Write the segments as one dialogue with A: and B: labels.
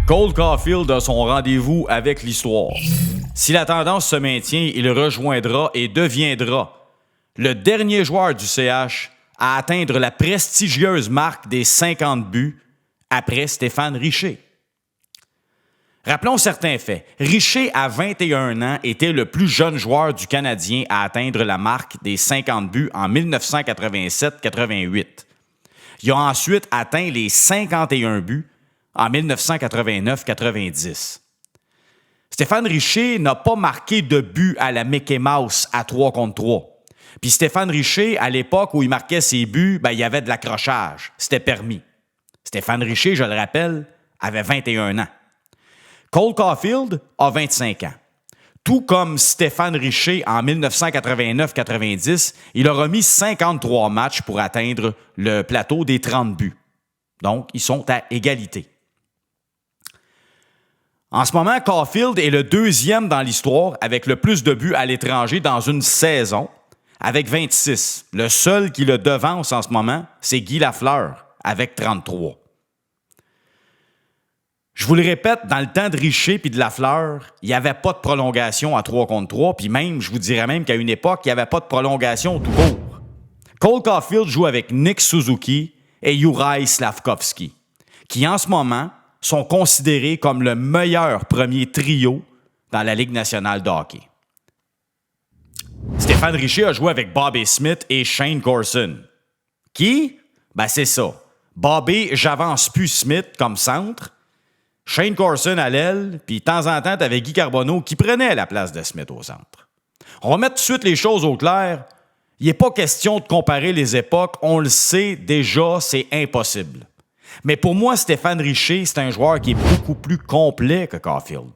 A: Cole Caulfield a son rendez-vous avec l'histoire. Si la tendance se maintient, il rejoindra et deviendra le dernier joueur du CH à atteindre la prestigieuse marque des 50 buts après Stéphane Richer. Rappelons certains faits. Richer, à 21 ans, était le plus jeune joueur du Canadien à atteindre la marque des 50 buts en 1987-88. Il a ensuite atteint les 51 buts en 1989-90. Stéphane Richer n'a pas marqué de but à la Mickey Mouse à 3 contre 3. Puis Stéphane Richer, à l'époque où il marquait ses buts, il y avait de l'accrochage. C'était permis. Stéphane Richer, je le rappelle, avait 21 ans. Cole Caulfield a 25 ans. Tout comme Stéphane Richer en 1989-90, il a remis 53 matchs pour atteindre le plateau des 30 buts. Donc, ils sont à égalité. En ce moment, Caulfield est le deuxième dans l'histoire avec le plus de buts à l'étranger dans une saison, avec 26. Le seul qui le devance en ce moment, c'est Guy Lafleur, avec 33. Je vous le répète, dans le temps de Richer puis de Lafleur, il n'y avait pas de prolongation à 3 contre 3, puis même, je vous dirais même qu'à une époque, il n'y avait pas de prolongation tout court. Cole Caulfield joue avec Nick Suzuki et Juraj Slafkovský, qui en ce moment sont considérés comme le meilleur premier trio dans la Ligue nationale de hockey. Stéphane Richer a joué avec Bobby Smith et Shane Corson. Qui? C'est ça. Bobby, j'avance plus Smith comme centre, Shane Corson à l'aile, puis de temps en temps, t'avais Guy Carbonneau qui prenait la place de Smith au centre. On va mettre tout de suite les choses au clair. Il n'est pas question de comparer les époques. On le sait déjà, c'est impossible. Mais pour moi, Stéphane Richer, c'est un joueur qui est beaucoup plus complet que Caulfield.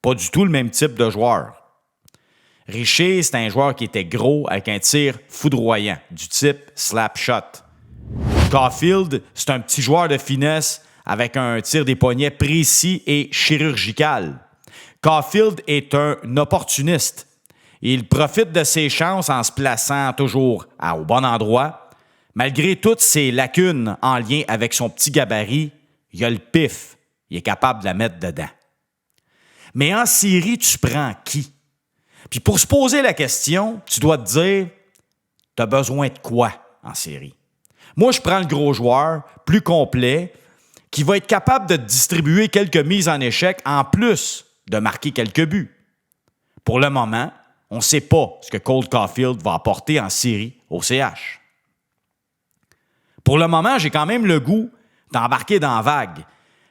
A: Pas du tout le même type de joueur. Richer, c'est un joueur qui était gros avec un tir foudroyant, du type slap shot. Caulfield, c'est un petit joueur de finesse avec un tir des poignets précis et chirurgical. Caulfield est un opportuniste. Il profite de ses chances en se plaçant toujours au bon endroit. Malgré toutes ses lacunes en lien avec son petit gabarit, il a le pif. Il est capable de la mettre dedans. Mais en série, tu prends qui? Puis pour se poser la question, tu dois te dire, tu as besoin de quoi en série? Moi, je prends le gros joueur, plus complet, qui va être capable de distribuer quelques mises en échec en plus de marquer quelques buts. Pour le moment, on ne sait pas ce que Cole Caulfield va apporter en série au CH. Pour le moment, j'ai quand même le goût d'embarquer dans la vague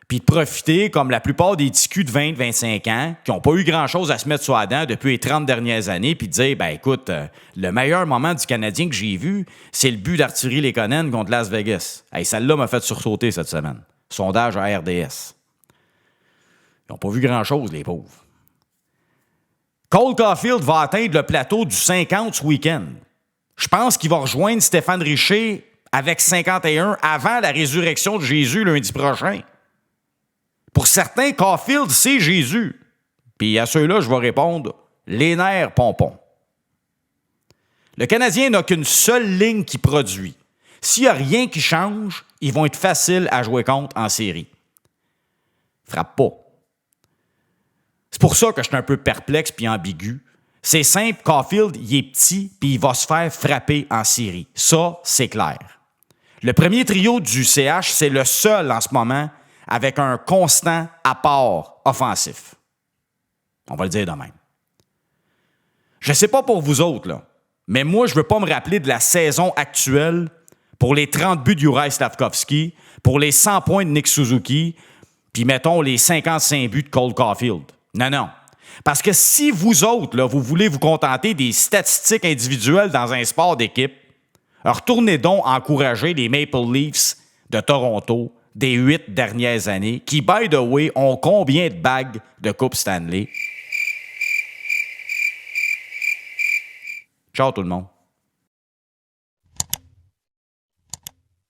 A: puis de profiter, comme la plupart des ticus de 20-25 ans qui n'ont pas eu grand-chose à se mettre sur la dent depuis les 30 dernières années, puis de dire, écoute, le meilleur moment du Canadien que j'ai vu, c'est le but d'Arthurie Lekonen contre Las Vegas. Celle-là m'a fait sursauter cette semaine. Sondage à RDS. Ils n'ont pas vu grand-chose, les pauvres. Cole Caulfield va atteindre le plateau du 50 ce week-end. Je pense qu'il va rejoindre Stéphane Richer avec 51 avant la résurrection de Jésus lundi prochain. Pour certains, Caulfield, c'est Jésus. Puis à ceux-là, je vais répondre, les nerfs pompons. Le Canadien n'a qu'une seule ligne qui produit. S'il n'y a rien qui change, ils vont être faciles à jouer contre en série. Frappe pas. C'est pour ça que je suis un peu perplexe puis ambigu. C'est simple, Caulfield, il est petit puis il va se faire frapper en série. Ça, c'est clair. Le premier trio du CH, c'est le seul en ce moment avec un constant apport offensif. On va le dire de même. Je ne sais pas pour vous autres, là, mais moi, je ne veux pas me rappeler de la saison actuelle pour les 30 buts de Juraj Slafkovský, pour les 100 points de Nick Suzuki, puis mettons les 55 buts de Cole Caulfield. Non. Parce que si vous autres, là, vous voulez vous contenter des statistiques individuelles dans un sport d'équipe, retournez donc encourager les Maple Leafs de Toronto des 8 dernières années, qui, by the way, ont combien de bagues de Coupe Stanley? Ciao tout le monde.